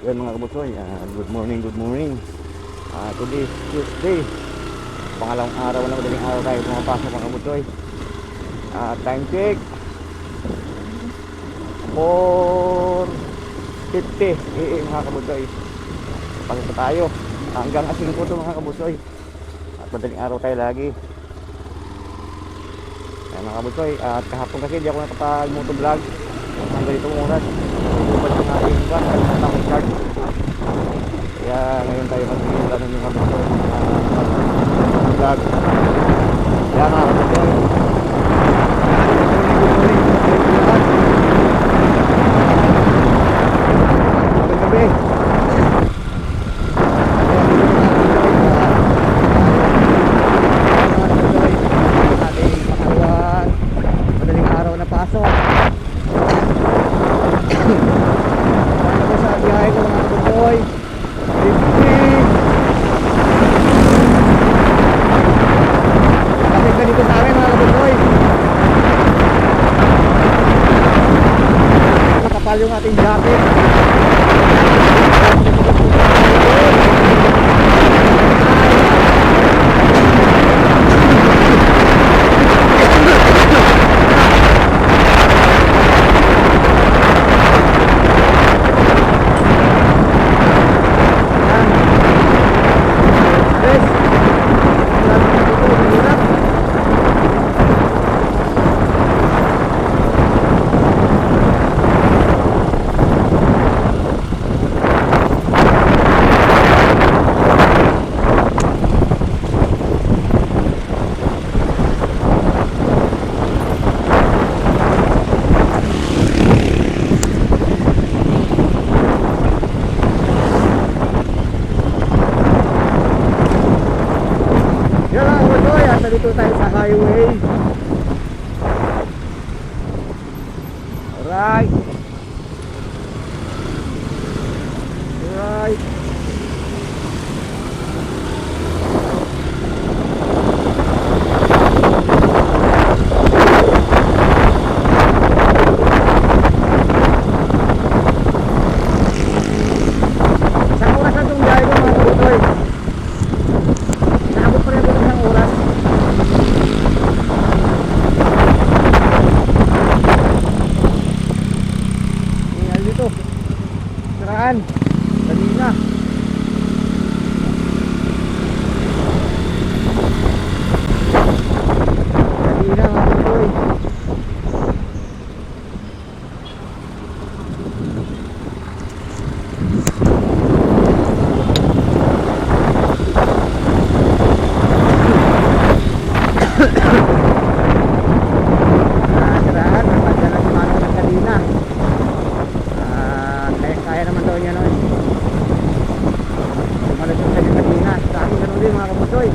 Ayan mga kabusoy, good morning, good morning. Today is Tuesday. Pangalawang araw na, madaling araw tayo pumapasok mga kabusoy. Time check 4:50 mga kabusoy. Pasok na tayo hanggang 5 to mga kabusoy. At madaling araw tayo lagi. Ayan mga kabusoy, at kahapon kasi di ako nakapag-motovlog ang ganitong oras. Ubad ang ating van, ang charge. Kaya ngayon tayo mag-iinta ng mga kabusoy vlog. Kaya mga kabusoy, gabi. Ating pangalawang madaling araw na pasok. Paano ko sa biyahe ko mga kabusoy? 50. Kapit ka dito sa akin mga kabusoy. Nakapal yung ating jacket. Dito tayo sa highway. Right. Right. Isang oras na itong biyahe ko mga kabusoy. Nakabot pa rin ako ng isang oras. Siraan kanina. Kanina mga kabusoy. Siraan, napagdala si Manong ng kanina. Kaya naman daw niya noon. Sumalas yung kanya kanina. Sa akin ganun din mga kabusoy.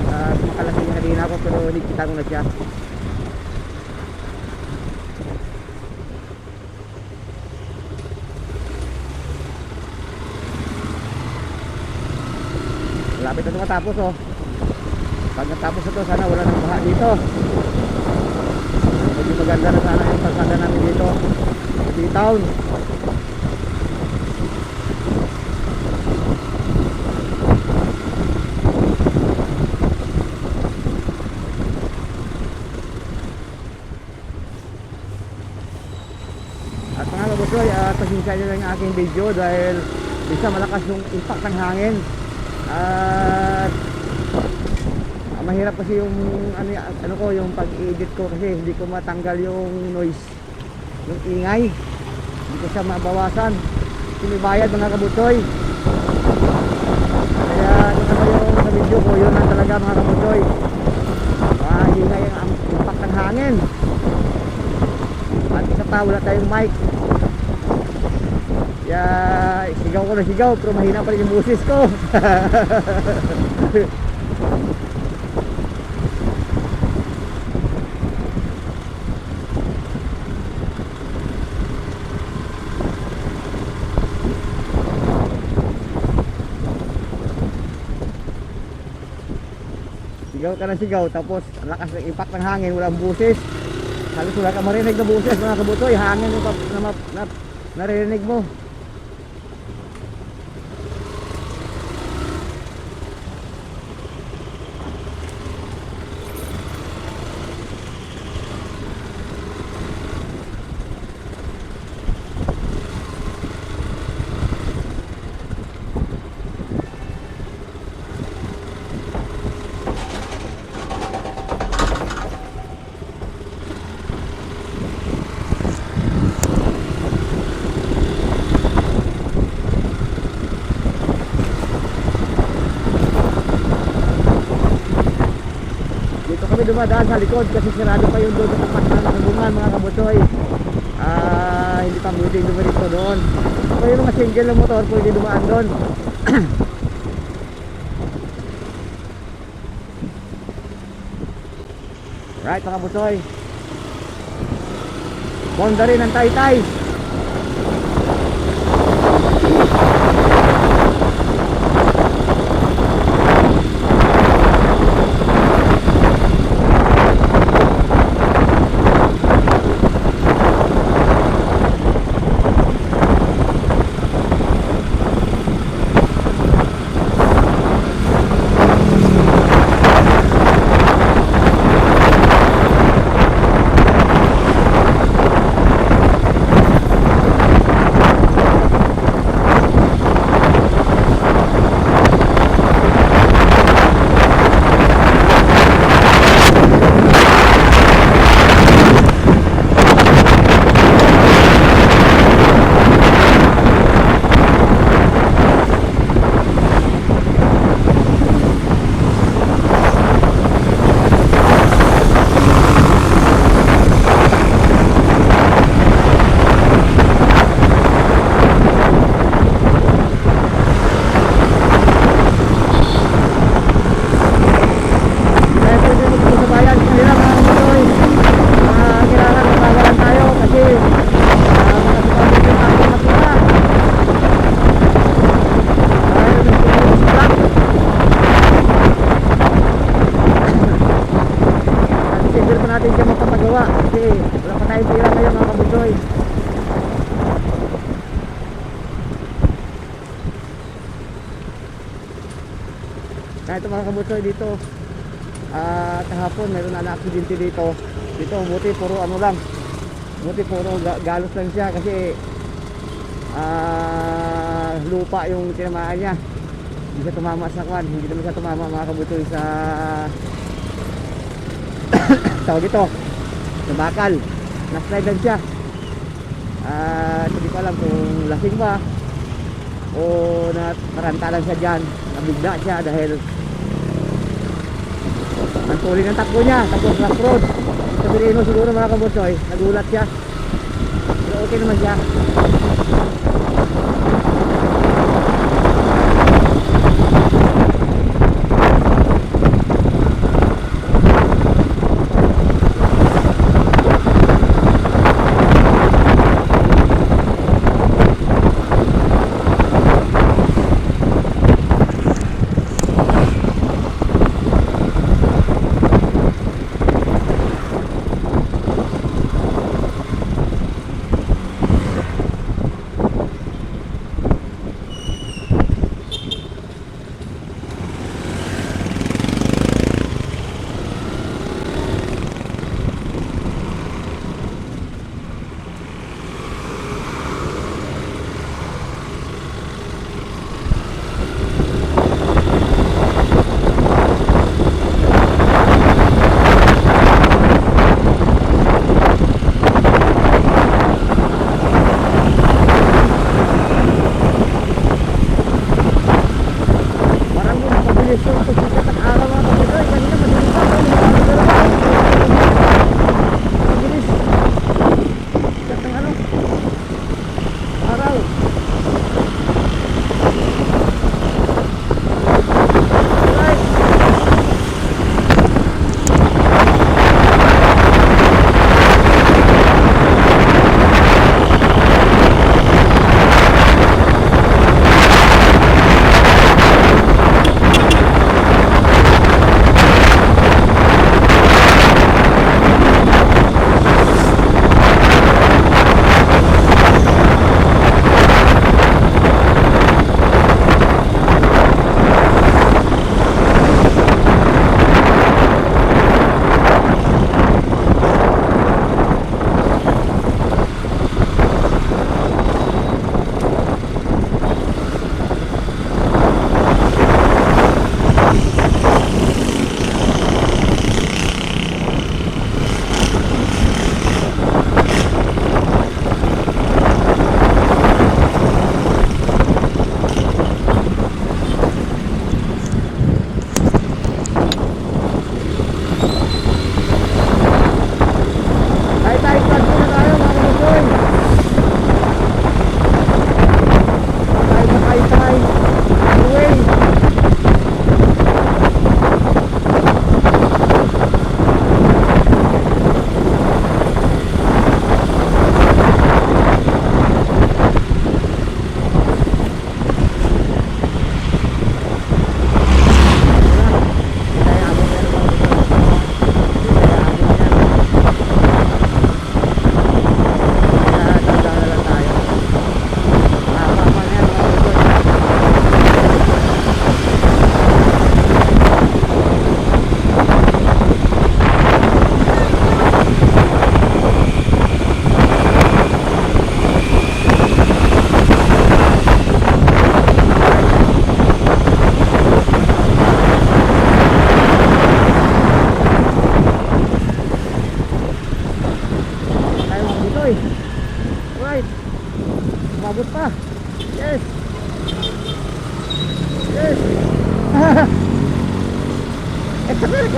Makalas yung kanina ako pero nagkita ko na siya. Malapit na ito matapos oh. Pag natapos ito sana wala nang baha dito. Medyo maganda na sana yung pasada namin dito sa T-Town. At mga kabusoy, pasensya nyo lang yung aking video dahil bisa malakas yung impact ng hangin. At mahirap kasi yung ano ko, yung pag-edit ko kasi hindi ko matanggal yung noise, yung ingay. Hindi ko siya mabawasan. Sinibayad mga kabusoy. Kaya ano naman yung sa video ko, yun lang talaga mga kabusoy. Ingay ang impact ng hangin. At isa pa, wala tayong mic. Kaya sigaw ko na sigaw pero mahina pa rin yung boses ko. Sigaw ka na sigaw tapos ang lakas ng impact ng hangin, walang buses. Halos wala ka marinig na buses mga kabutoy, hangin yung naririnig mo. Dito kami dumadaan sa likod kasi sarado pa yung doon sa tapat ng Nabungan mga kabutsoy. Hindi pa pwedeng dumarito doon. So yung mga single na motor pwede dumaan doon. Right mga kabutsoy. Boundary ng Taytay. Ito mga kabutsoy dito kahapon meron na aksidente dito buti puro ano lang galos lang siya kasi lupa yung tinamaan niya, hindi siya tumama sa kwan, hindi naman siya tumama mga kabutsoy sa tawag ito sa bakal, na-slide lang siya. Hindi ko alam kung lasing ba o nataranta lang siya dyan, nabigla siya dahil ang tuloy ng takbo niya, tapos rough road. Sabihin mo siguro mga kabutsoy, nagulat siya. Pero okay naman siya.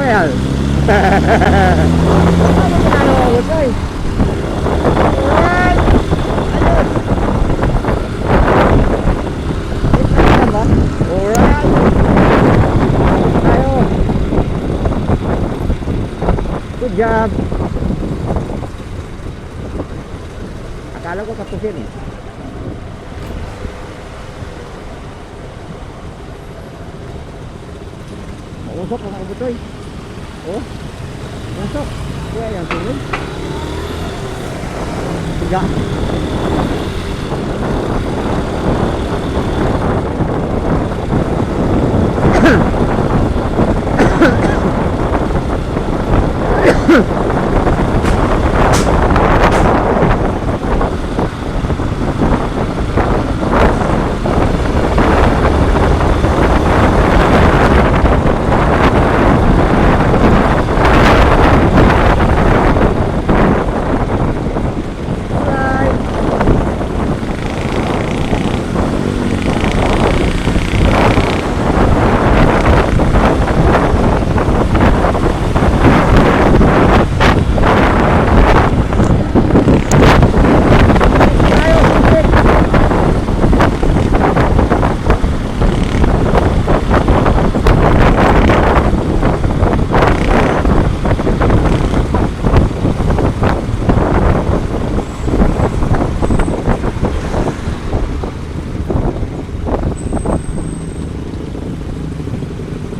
Well. Ano pinalo ako tayo? Alright. Ayun. Ito ba? Alright. Tayo. Good job. Akala ko tapusin eh. Usok mga kabutoy. Oh. Usok. Kaya yan sunod. Tiga.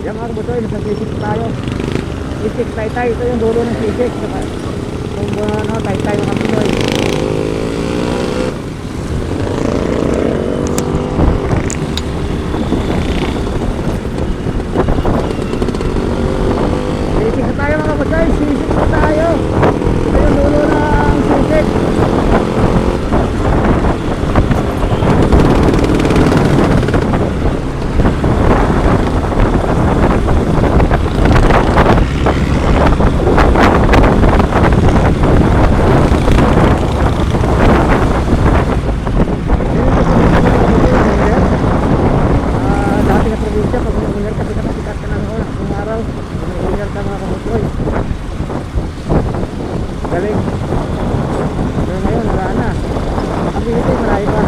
Yan mga kabutoy, nasa sisik tayo. Sisik, taytay. Ito yung dulo ng sisik. Kung ano, taytay mga kabutoy. Sisik na tayo mga kabutoy. Sisik na tayo. Ito yung dulo ng sisik. Galing. Pero ngayon, wala na. Ang pinito, marami pa.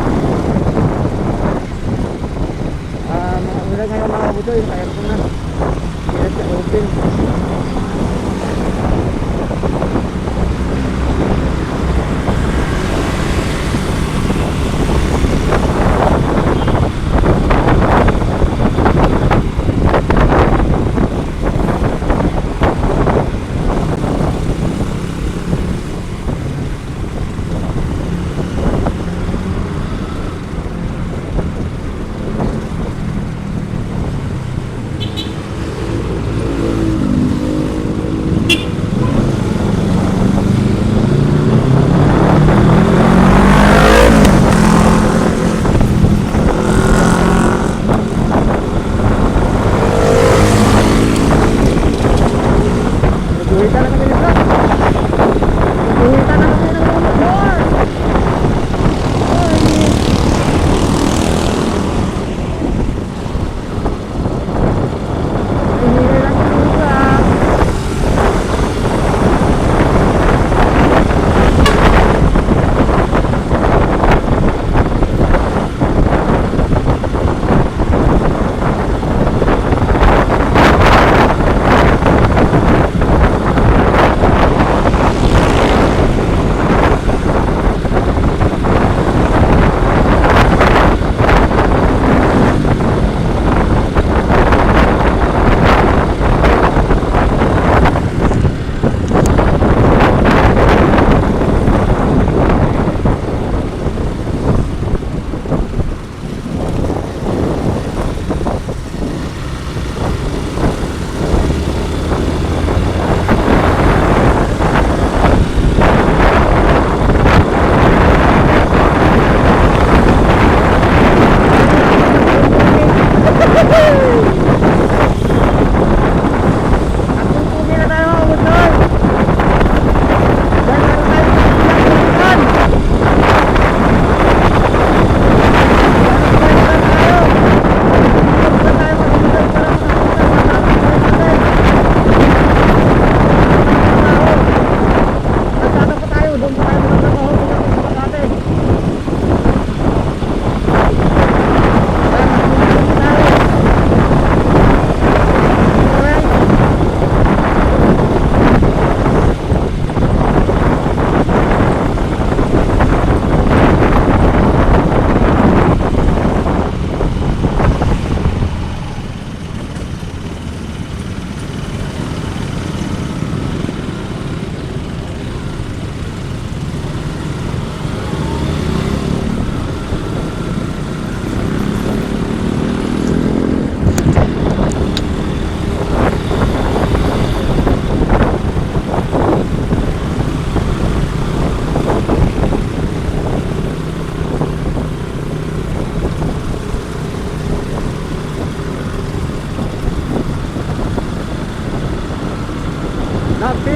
Mga ulang ngayon mga kabutoy, kaya ko na. Kaya siya open.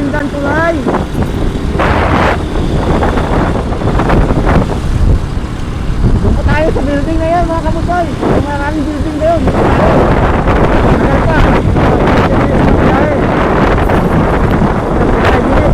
Masindan Tulay. Doon po tayo sa building na yan mga kabusoy. Yung maraming building na yun. Tagal pa. 15 minutes na biyahe. 35 minutes.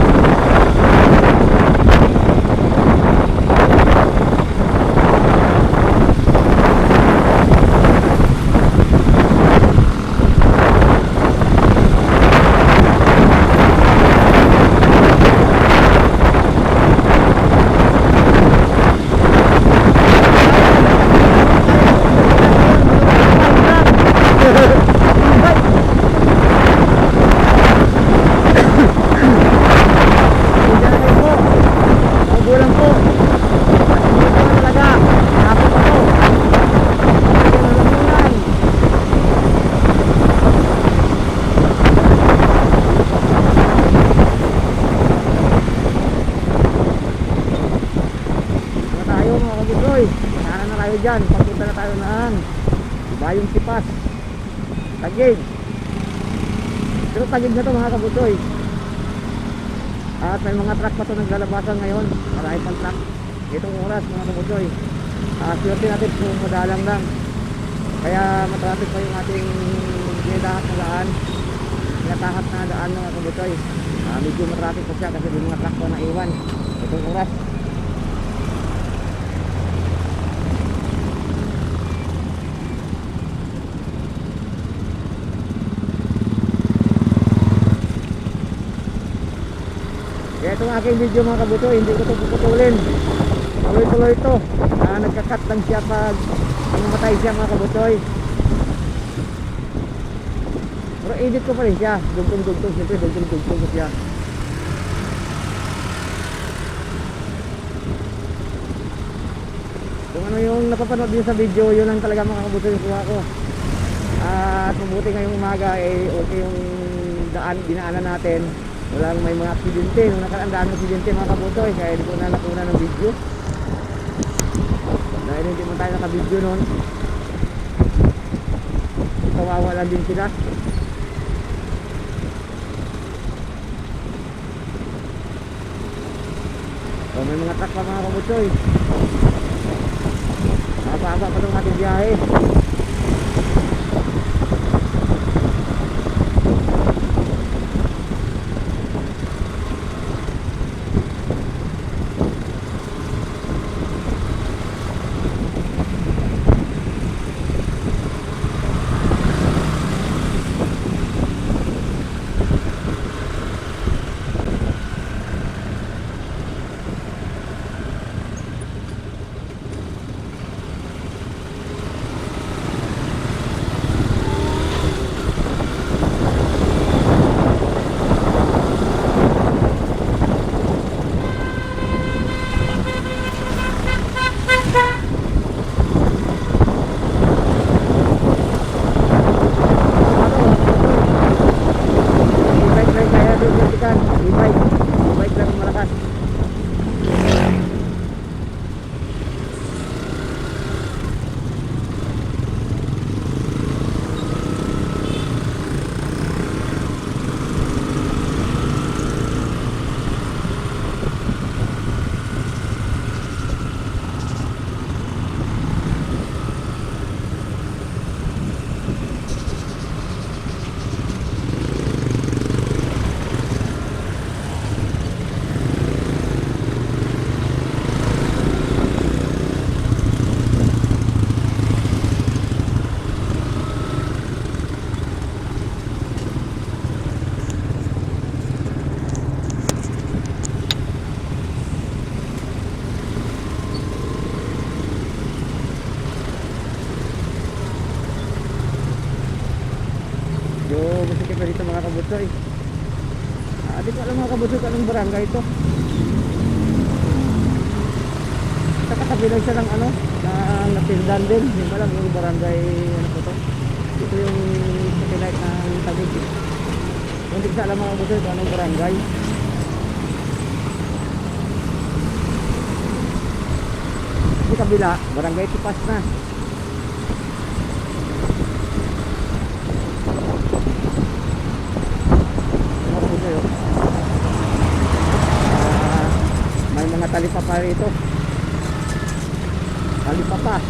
Dyan, pagpunta na tayo ng Bayong Sipas, Taguig. Pero Taguig na to mga kabusoy. At may mga truck pa to naglalabasan ngayon. Marami pang truck itong oras mga kabusoy. Swerte natin kung madalang lang. Kaya matraffic pa yung ating ginatahat na daan. Ginatahat na daan mga kabusoy. Medyo matraffic pa siya kasi may mga truck pa na iwan itong oras. Itong aking video mga kabuto, hindi ko ito puputulin. Tuloy-tuloy ito. Nagkakat lang siya pag mamatay siya mga kabutoy. Pero edit ko pa rin siya. Dugtong-dugtong. Siyempre dugtong-dugtong ko siya. Kung ano yung napapanood niyo sa video, yun lang talaga mga kabutoy yung kuha ko. At mabuti ngayong umaga okay yung daan, dinaanan natin. Walang may mga aksidente. Nung nakaraan daan ng aksidente mga kabutoy, kaya hindi ko na nakuna ng video dahil hindi mo tayo naka-video nun. Kawawa lang din sila. So may mga truck pa mga kabutoy. Haba-haba pa itong ating biyahe. Masikip na dito mga kabusoy. Di ko alam mga kabusoy kung anong barangay ito. Sa katabi lang siya ng ano, ng Natindan din. Hindi ko alam yung barangay ano po to. Ito yung satellite ng Taguig. Hindi ko alam mga kabusoy kung anong barangay. Di kabila, barangay Sipas na. talipapa rito. Talipapa.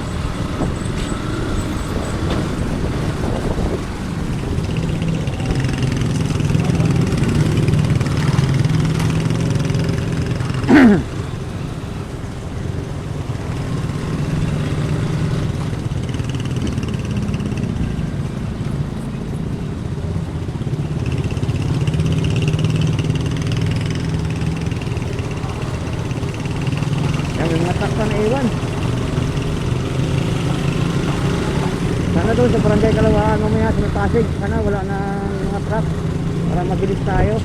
Yan, may mga truck pa na iwan. Sana doon sa Barangay Kalawaan mamaya sa may Pasig, sana wala na mga truck para mabilis tayo.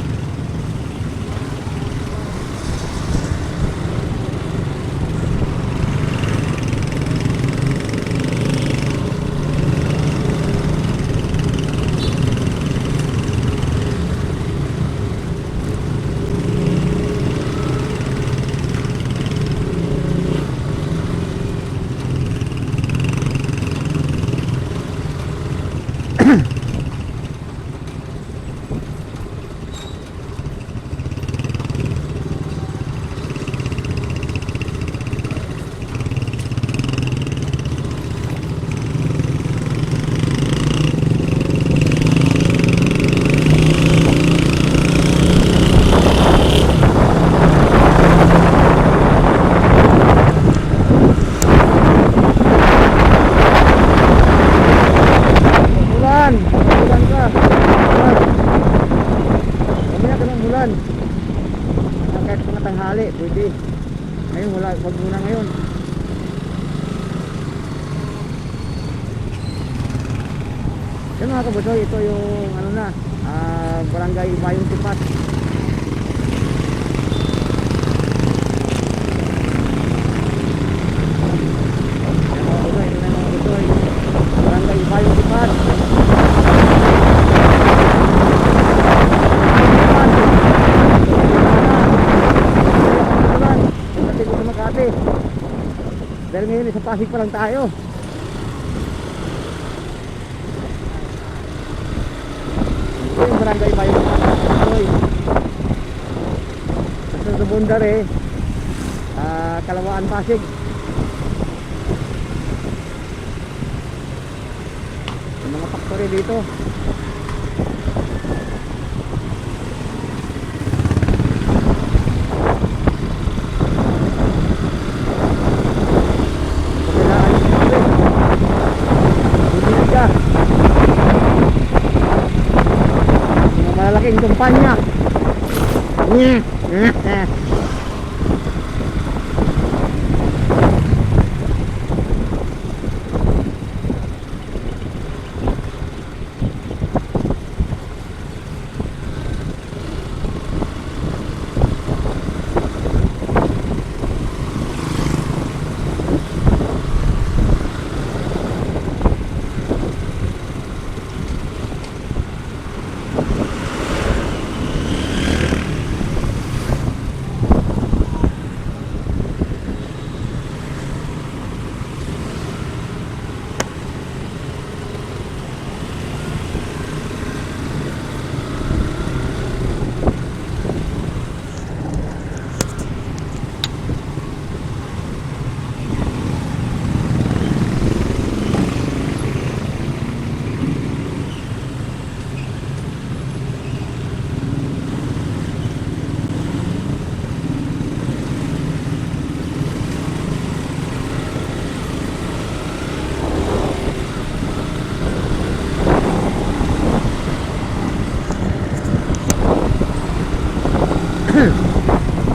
Kahit mga tanghali, pwede. Ngayon wala, wag muna ngayon. Yan mga kabusoy, ito yung ano na, Barangay Bayong Tipat. Yan mga kabusoy, ito na mga kabusoy, Barangay Bayong Tipat. Dahil ngayon sa Pasig pa lang tayo. Ito yung Barangay Bayong Tipat. Sa Bundare, Kalawaan, Pasig. Yung mga factory dito. Malaking kumpanya.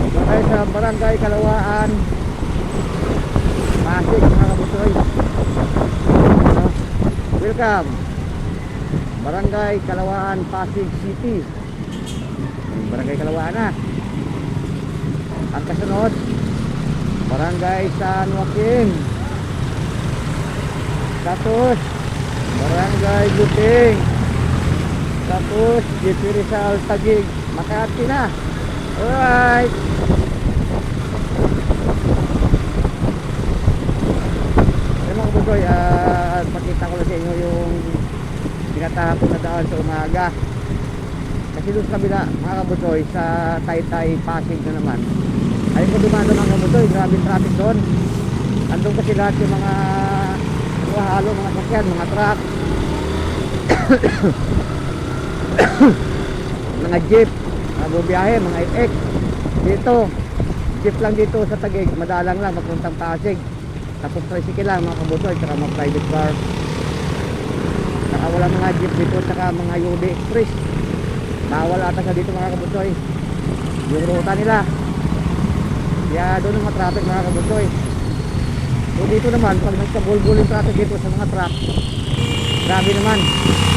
Ito tayo sa Barangay Kalawaan, Pasig mga kabusoy. Welcome Barangay Kalawaan, Pasig City. Barangay Kalawaan na. Ang kasunod Barangay San Joaquin. Tapos Barangay Buting. Tapos JP Rizal Taguig, Makati na. Alright. Mga kabusoy, pakita ko lang sa inyo yung pinatahapon na daan sa umaga. Kasi doon sa kabila mga kabusoy, sa Taytay Pasig na naman, Ayun ko dumaan doon ang kabutoy, grabe traffic doon. Andun kasi lahat yung mga halo, mga sakyan, mga truck, mga jeep, mga bubiyahe, mga FX. Dito, jeep lang dito sa Taguig, madalang lang, magpuntang Pasig. Tapos tricycle lang, mga kabutoy, saka mga private car. Saka wala mga jeep dito, saka mga UD Express. Bawal ata sa dito mga kabutoy. Yung ruta nila. Kaya doon ang mga traffic mga kabutoy. So dito naman, pag nagkabulbul yung traffic dito sa mga truck, grabe naman.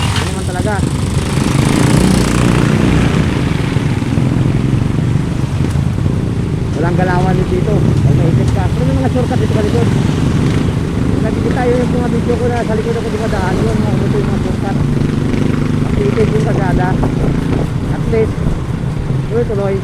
Ano naman talaga. Walang galawan dito. Pag naisip ka, ano yung mga shortcut dito ka likod? Nakikita yung mga video ko na sa likod ako dumadaan, yun mga kabutoy, mga shortcut. Makikita yung kasada. At least, tuloy-tuloy.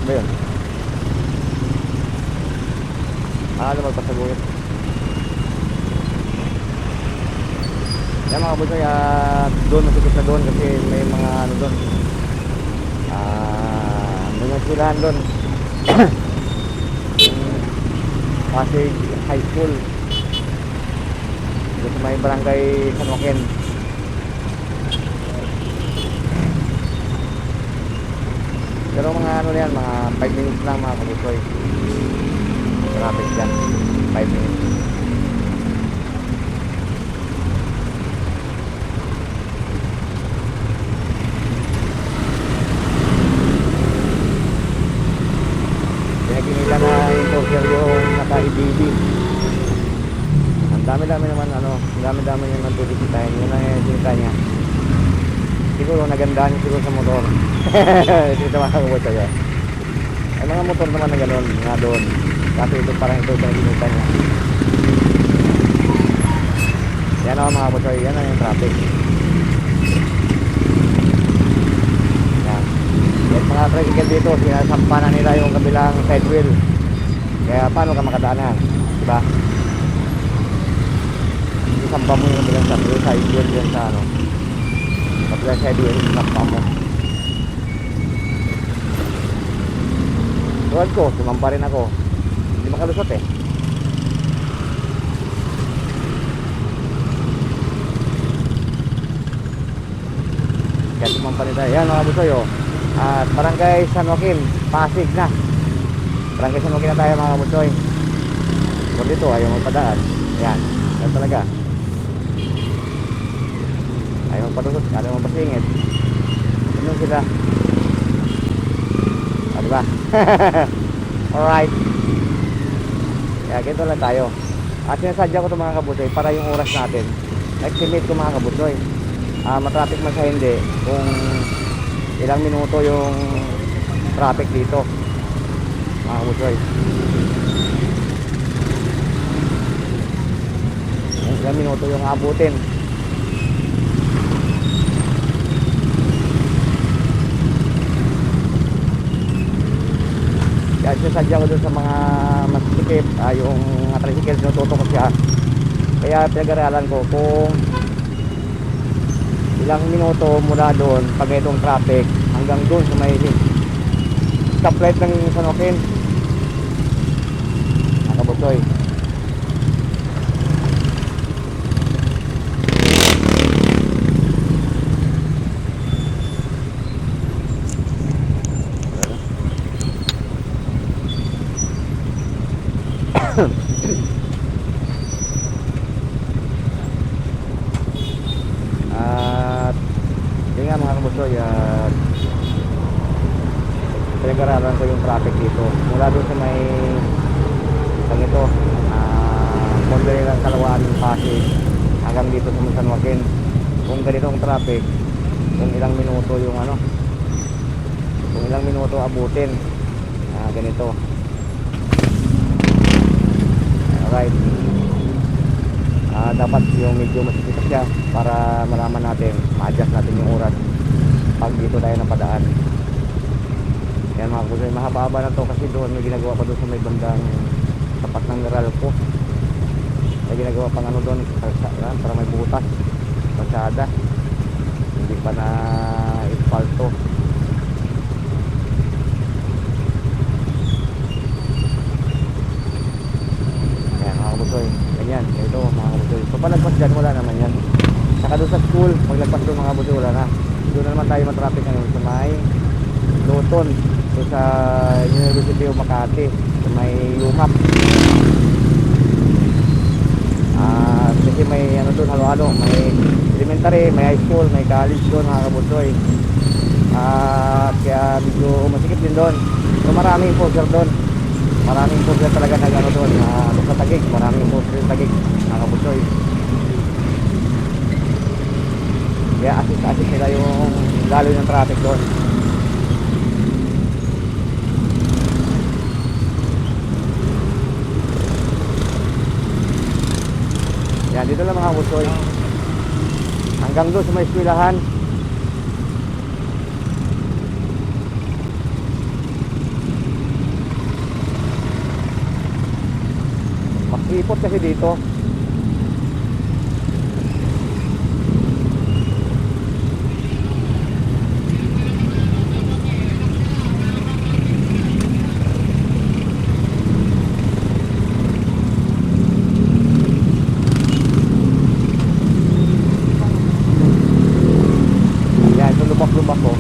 Ba yun? Ano magpasaguyot? Yan mga kabutoy, doon masikip na doon kasi may mga ano doon. May mga silahan doon. Pasig High School. Doon sa may barangay San Joaquin. Pero mga ano yan, mga 5 minutes lang mga kabutoy. Traffic dyan, 5 minutes. Pinaginila na yung torture yung naka-EDD. Ang dami-dami naman ano, ang dami-dami yung nagpudisitahin. Yun ang sinita niya. Siguro nagandaan niya siguro sa motor. Dito mga kabutoy. Ay mga motor naman na gano'n, nga doon. Kasi ito parang ito pinaginita niya. Yan ako mga kabutoy, yan ang yung traffic. Yan. Yan mga tricycle dito, sinasampa na nila yung kabilang side wheel. Kaya paano ka makadaanan? Diba? Isampa mo yung kabilang side wheel yan sa ano. Kabilang side wheel, isampa mo. Tuwad ko, sumampa rin ako. Hindi makalusot eh. Kaya sumampa rin tayo. Yan mga kabutoy oh. At barangay San Joaquin, Pasig na. Barangay San Joaquin na tayo mga kabutoy. So dito ayaw magpadaan. Yan, yan talaga. Ayaw magpadusot, ayaw magpasingit. Ano sila? Diba? ba? Alright. Kaya ganito lang tayo. At sinasadya ko ito mga kabusoy para yung oras natin estimate ko mga kabusoy. Matraffic man sa hindi kung ilang minuto yung traffic dito mga kabusoy. Ilang minuto yung abutin. Kaya sinasadya ko dun sa mga masikip, yung mga tricycle, sinututo ko siya. Kaya pinag-aralan ko kung ilang minuto mula doon pag itong traffic hanggang doon sa may stoplight ng San Joaquin mga kabusoy. At yun nga mga kabusoy, pinag-aralan ko yung traffic dito mula doon sa may ito Mondre ng Kalawaan Pasig hanggang dito sa San Joaquin. Kung ganitong traffic, kung ilang minuto yung kung ilang minuto abutin, ganito. Alright. Dapat yung medyo masipit siya para malaman natin, ma-adjust natin yung oras pag dito tayo napadaan. Yan mga kabusoy, mahaba-haba na to kasi doon may ginagawa pa doon sa may bandang tapat ng Meralco. May ginagawa pang doon para may butas, pasada, hindi pa na ispalto. Yan mga kabusoy, ganyan, ito mga kabusoy. So palagpas dyan, wala naman yan. Saka doon sa school, paglagpas doon mga kabusoy, wala na. Doon na naman tayo matraffic ngayon sa may Luton, so sa University of Makati, sa may Lumap. Kasi may doon halo-halo, may elementary, may high school, may college doon mga kabusoy. Kaya medyo masikip din doon. So maraming enforcer doon. Maraming enforcer talaga na doon, sa Taguig, maraming enforcer sa Taguig mga kabusoy. Kaya assist nila yung daloy ng traffic doon. Yan, dito lang mga kabusoy. Hanggang doon sa may eskwelahan. Makipot kasi dito. Lubak ko.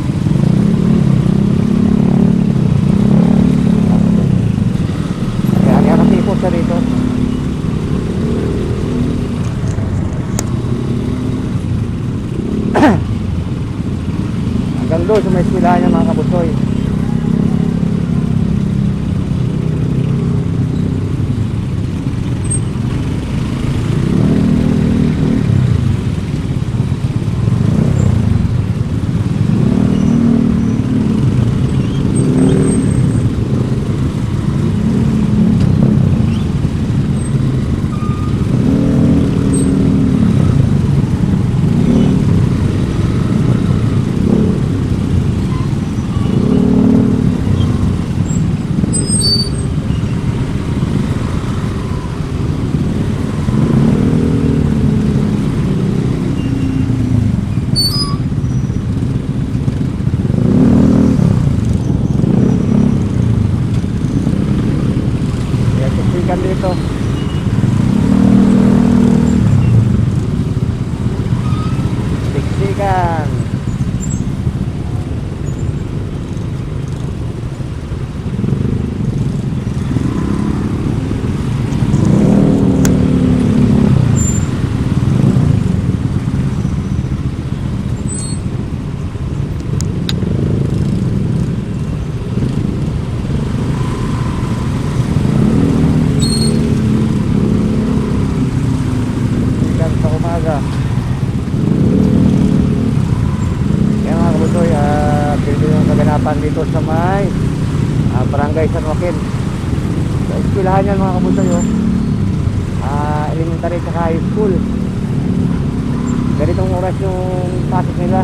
Kaya nakasipot siya dito. kaganapan dito sa may Barangay San Joaquin. Sa eskwelahan yan mga kabusoy, oh. Elementary at high school. Ganitong oras yung pasok nila,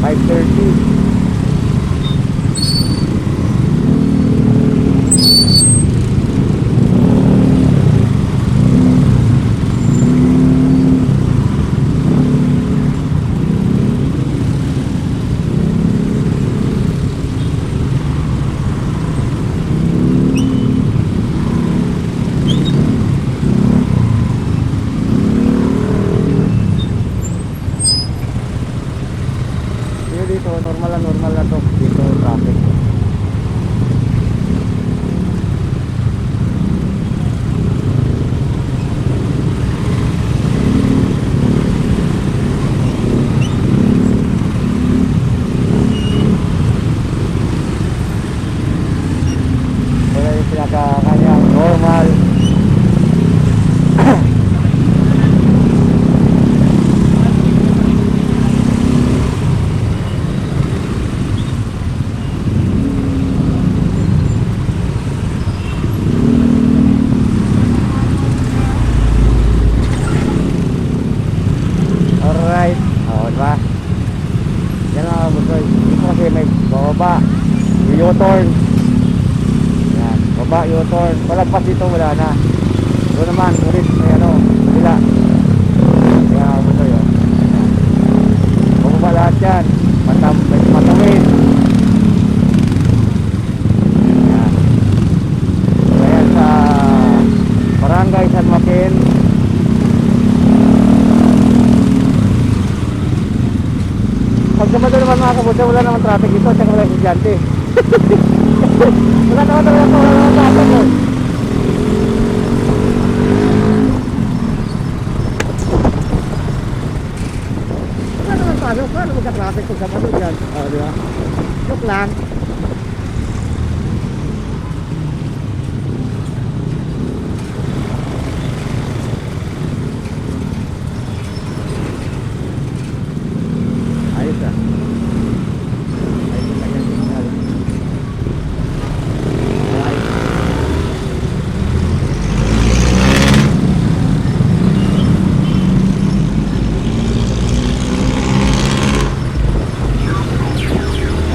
5:30. Dito normal na to dito traffic. Wala yung pinakakanyang normal. Alright, diba? Yan mga kabusoy. Dito kasi may bababa, U-turn. Yan, baba, U-turn. Palagpas dito wala na. Doon naman, ulit may ano, sila. Yan mga kabusoy, oh. Bababa lahat yan. Matawid. Yan. Kaya sa Barangay San Joaquin, pag Sabado naman mga kabusoy, wala naman traffic dito, tsaka wala estudyante. Wala naman traffic mo. Wala naman traffic, wala naman ka-traffic pag Sabado dyan. Di ba? Joke lang. Ayos ah. Ayos yung kanyang signal. Ayos.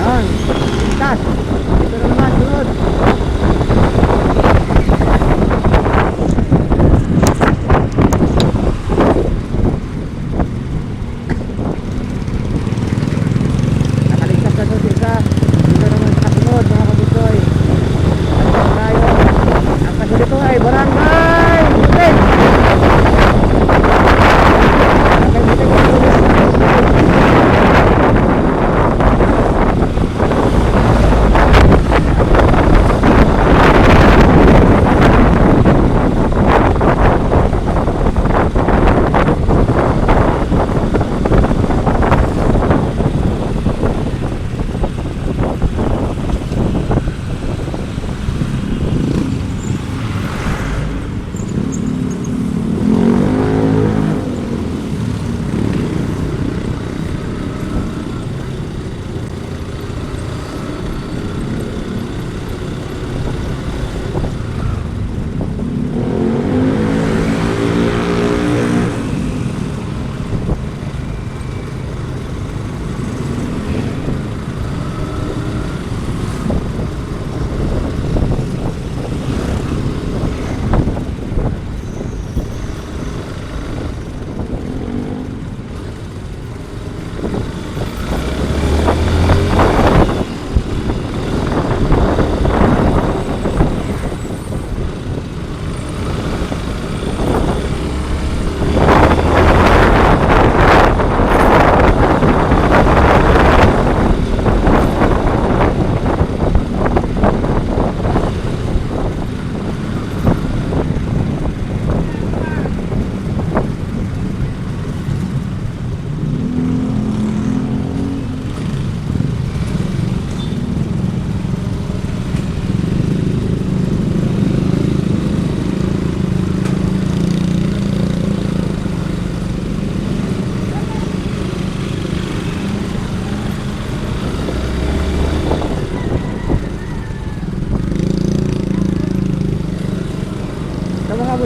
Yan. Pintas.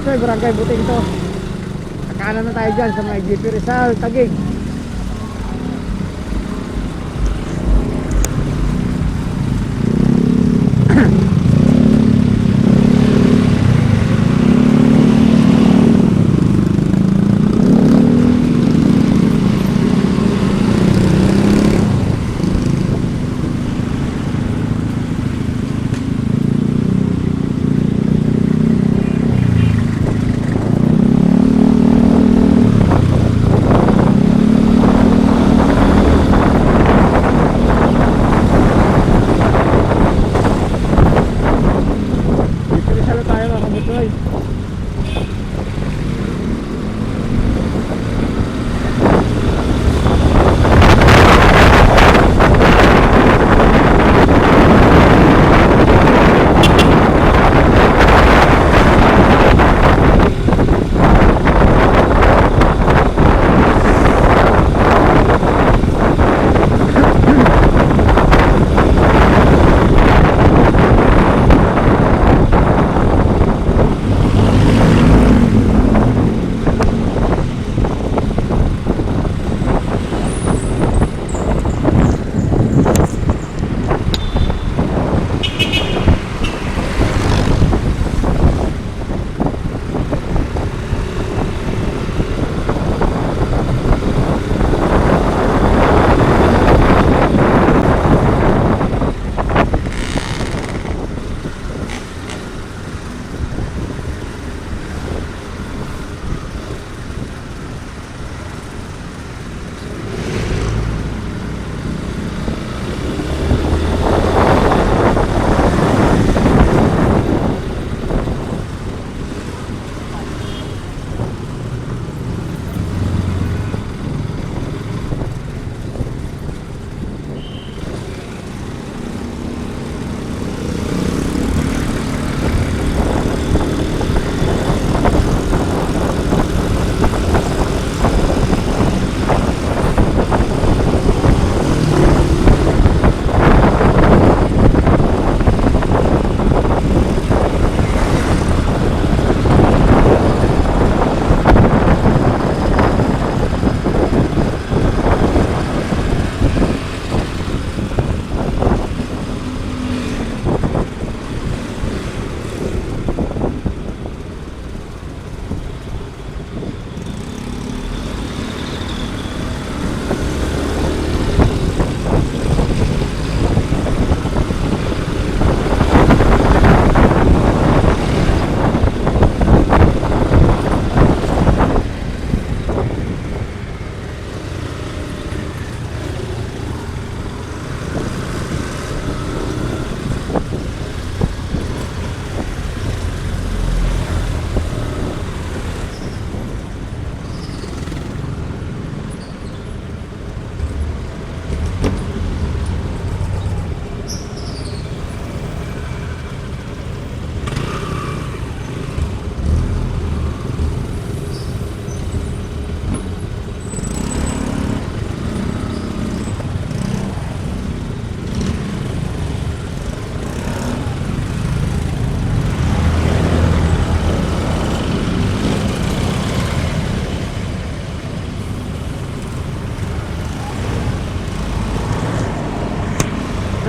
kabusoy, Barangay Buting to. Kanan na tayo dyan sa may GP Rizal, Taguig.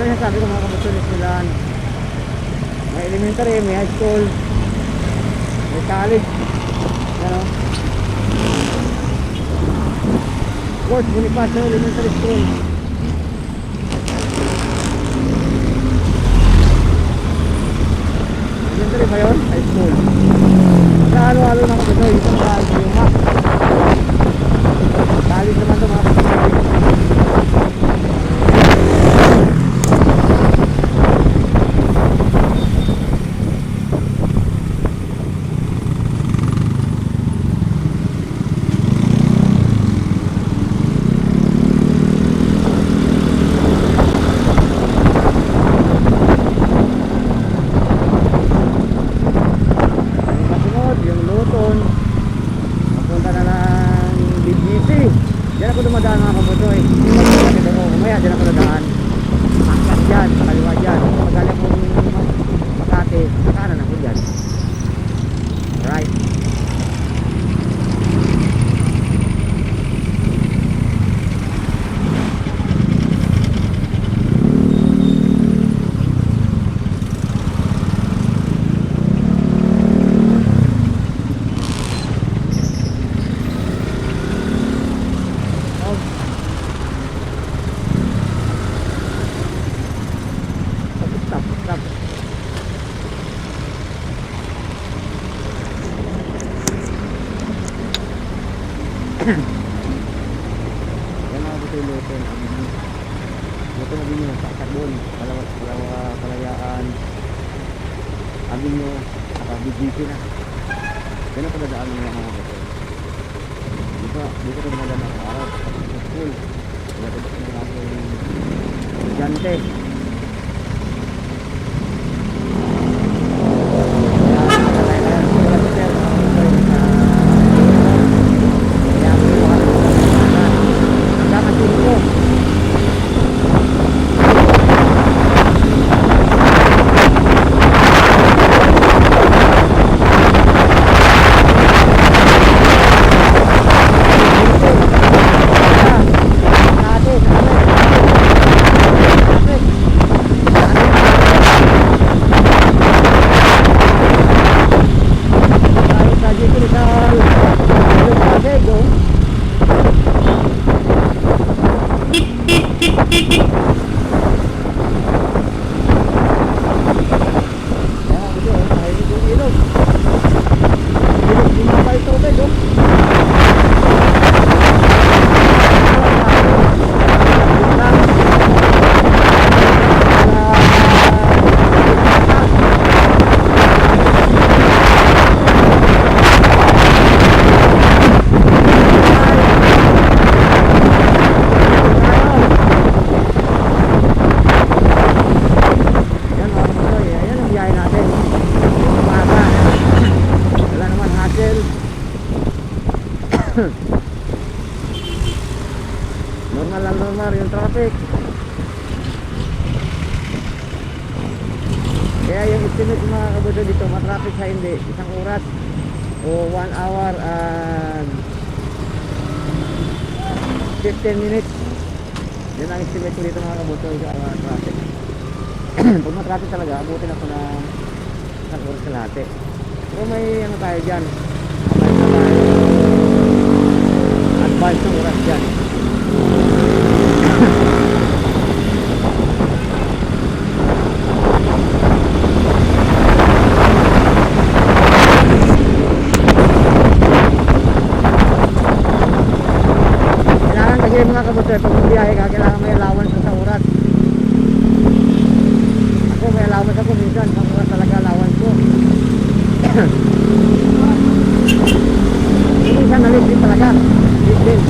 Kaya sabi ko mga kabutulis nila, may elementary, may high school, may college, ano, Fort Bonifacio Elementary School. Elementary ba yun? High school. Sa halo-halo na kabutulis, ito mga yung map. College naman ito mga kabutulis. Avenue, sa doon, Kalayaan, Avenue, saka BGP na. Ganun pa dadaan nila mga kapatid. Dito rin madala ng araw sa school. Wala ito sa mga estudyante. Normal yung traffic. Kaya yung estimate mga kabuto dito, matraffic sa hindi, 1 oras o 1 hour and 15 minutes. Yan ang estimate ko dito mga kabuto sa traffic. Pag matraffic talaga, abutin ako ng 1 oras sa lahat. Pero may ano tayo dyan, advice ng oras dyan. Kailangan kasi mga kabutoy, pag magbiyahe ka, kailangan may allowance sa oras. Ako may allowance ako minsan, sa oras talaga allowance ko. Minsan nalit din talaga, din.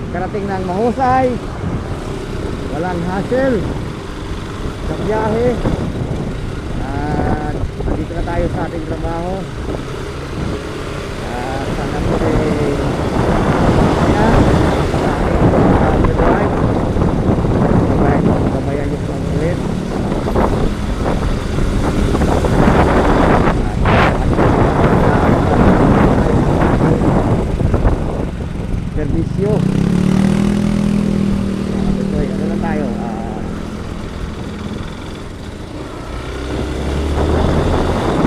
Karating ng mahusay, walang hassle sa biyahe, at dito na tayo sa ating trabaho. Sana po kabayan nyo sa ulit. Servisyo. Ano lang tayo?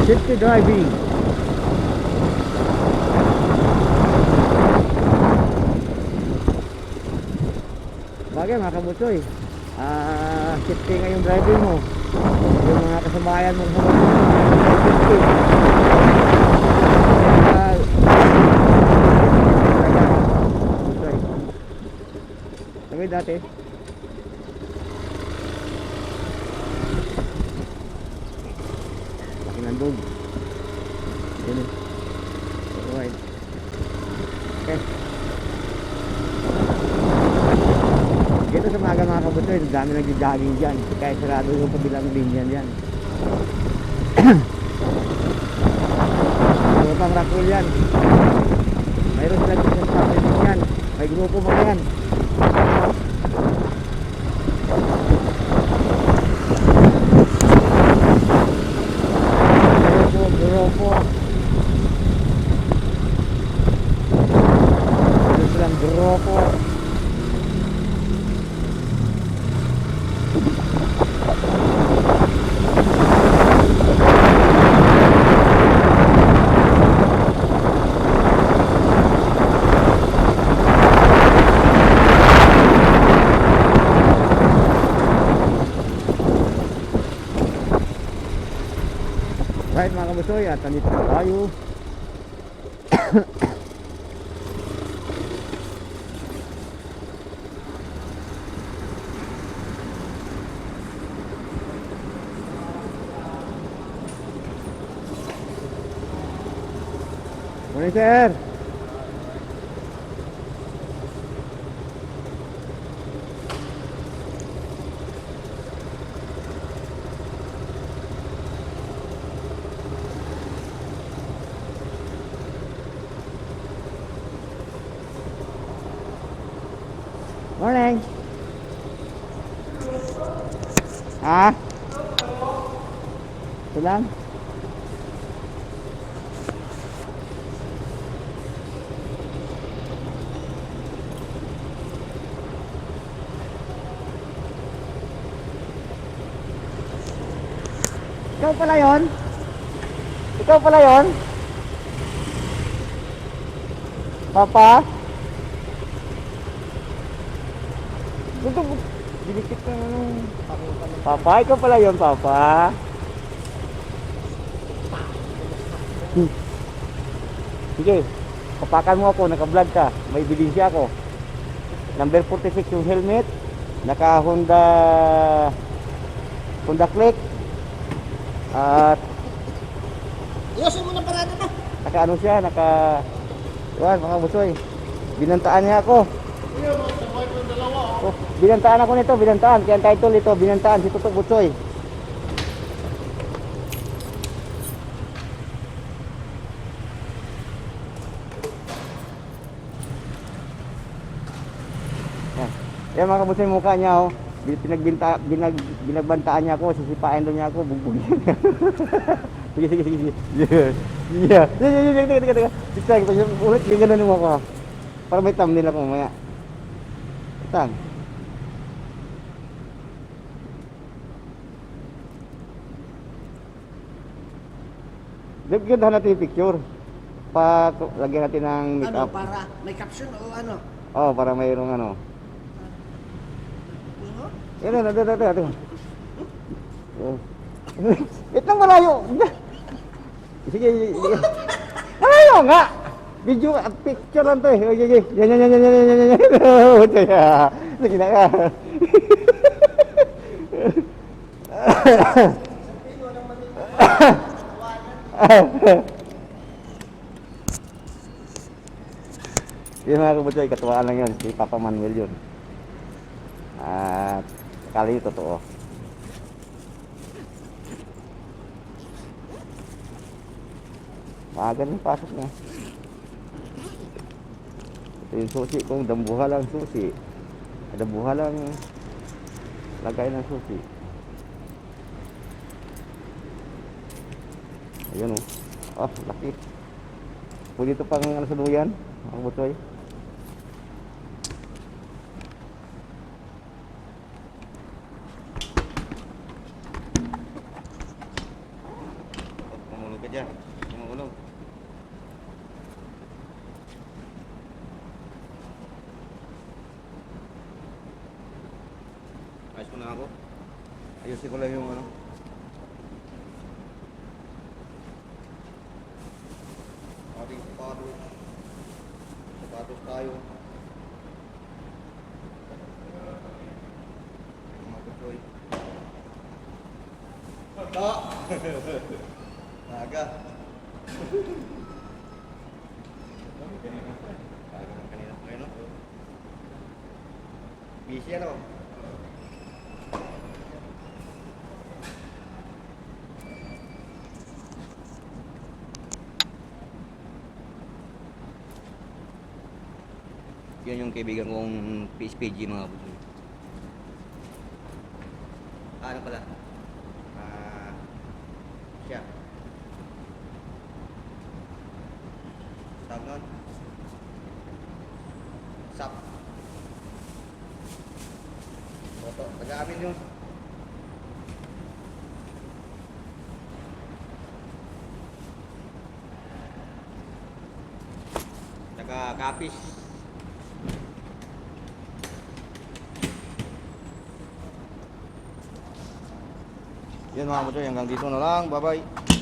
Safety driving. Bagay mga kabutsoy, safety nga yung driving mo. Yung mga kasabayan mo sa safety. Sabi dati laki ng dog. Yun. Alright. Okay. Dito sa Maga mga kabutoy, ang dami nag-jogging dyan. Kaya sarado yung kabilang linya dyan. Ano pang Rockwell yan? Mayroon silang supplement yan. May grupo mga yan. Grupo. Mayroon silang grupo. Right mga kabusoy, at nandito na tayo. Morning sir. Morning. Ah? Ito lang? Ikaw pala yon? Ikaw pala yon? Papa? Dito, dinikit ka ano. Papa, ikaw pala yon, Papa. Sige, papakan mo ako, naka-vlog ka. May ebidensya ako. Number 46 yung helmet. Naka Honda Click. At Iyosin mo na parada mo. naka ano siya, Yan, mga busoy. Binantaan niya ako. Oh, binantaan ako nito, binantaan. Kaya ang title ito, binantaan si Tutok Butsoy. Yan mga kabutsoy, mukha niya oh. Binagbantaan niya ako, sisipain doon niya ako, bugbugin. Sige. Yeah. Teka. Teka, ulit yung ganun mo ako. Para may thumbnail ako mamaya. Tang. Ganda natin yung picture. Lagyan natin ng Ano, makeup. para may caption o ano? Oh, para mayroong ano. Ano? Yan, ito. Itong malayo. Sige. Malayo nga. Video at picture lang to eh. Sige. Yan. Sige na ka. Yun mga kabutsoy, katuwaan lang yun. Si Papa Manuel yun. At kali ito totoo. Maaga ng pasok niya. Ito yung susi kung dambuha lang susi. Dambuha lang lagay ng susi. Ayun oh. Oh, laki. Pwede ito pang ano sa duyan, mga butsoy. Tumulog ka dyan. Tumulog. Ayos ko na ako. Ayusin ko lang yung ano. Ating sapatos tayo. Mga kutoy. Naga. Naga ng kanina pa kayo, no? Busy ano? Yan yung kaibigan kong PSPG mga budol. Ano pala? Siya. Tawag nun? SAP. Oto, taga-amin yun. Taga-Kapis. Yan mga budol, hanggang dito na lang. Bye-bye.